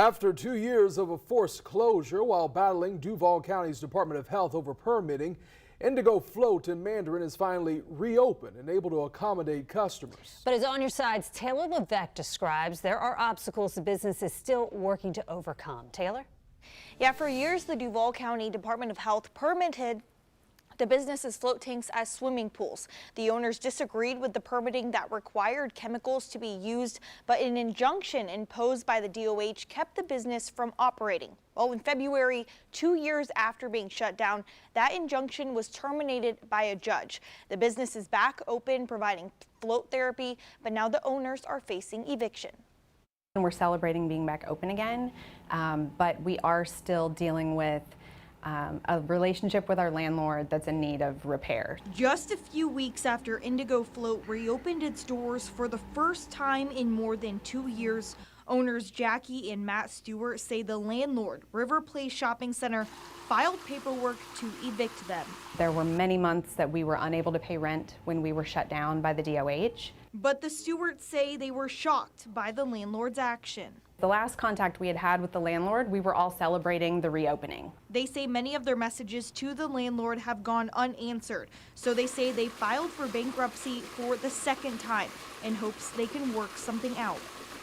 After 2 years of a forced closure while battling Duval County's Department of Health over permitting, Indigo Float in Mandarin is finally reopened and able to accommodate customers. But as On Your Side's Taylor Levesque describes, there are obstacles the business is still working to overcome. Taylor? Yeah, for years, the Duval County Department of Health permitted the business's float tanks as swimming pools. The owners disagreed with the permitting that required chemicals to be used, but an injunction imposed by the DOH kept the business from operating. Well, in February, 2 years after being shut down, that injunction was terminated by a judge. The business is back open, providing float therapy, but now the owners are facing eviction. And we're celebrating being back open again, but we are still dealing with a relationship with our landlord that's in need of repair. Just a few weeks after Indigo Float reopened its doors for the first time in more than 2 years, owners Jackie and Matt Stewart say the landlord, River Place Shopping Center, filed paperwork to evict them. There were many months that we were unable to pay rent when we were shut down by the DOH. But the Stewarts say they were shocked by the landlord's action. The last contact we had with the landlord, we were all celebrating the reopening. They say many of their messages to the landlord have gone unanswered, so they say they filed for bankruptcy for the second time in hopes they can work something out.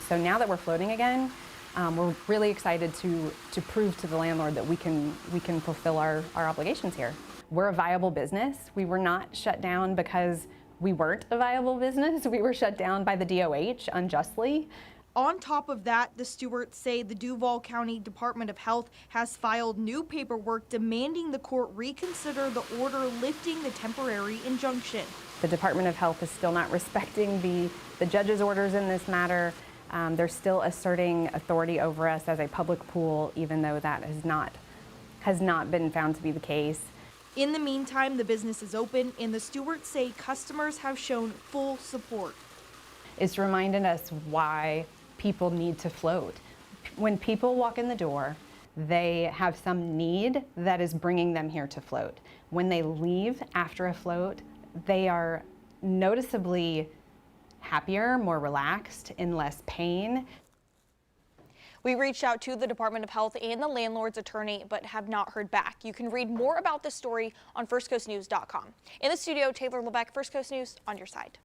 So now that we're floating again, we're really excited to prove to the landlord that we can fulfill our obligations here. We're a viable business. We were not shut down because we weren't a viable business. We were shut down by the DOH unjustly. On top of that, the Stewarts say the Duval County Department of Health has filed new paperwork demanding the court reconsider the order lifting the temporary injunction. The Department of Health is still not respecting the judge's orders in this matter. They're still asserting authority over us as a public pool, even though that has not been found to be the case. In the meantime, the business is open, and the Stewarts say customers have shown full support. It's reminding us why people need to float. When people walk in the door, they have some need that is bringing them here to float. When they leave after a float, they are noticeably happier, more relaxed, in less pain. We reached out to the Department of Health and the landlord's attorney, but have not heard back. You can read more about this story on firstcoastnews.com. In the studio, Taylor Levesque, First Coast News, On Your Side.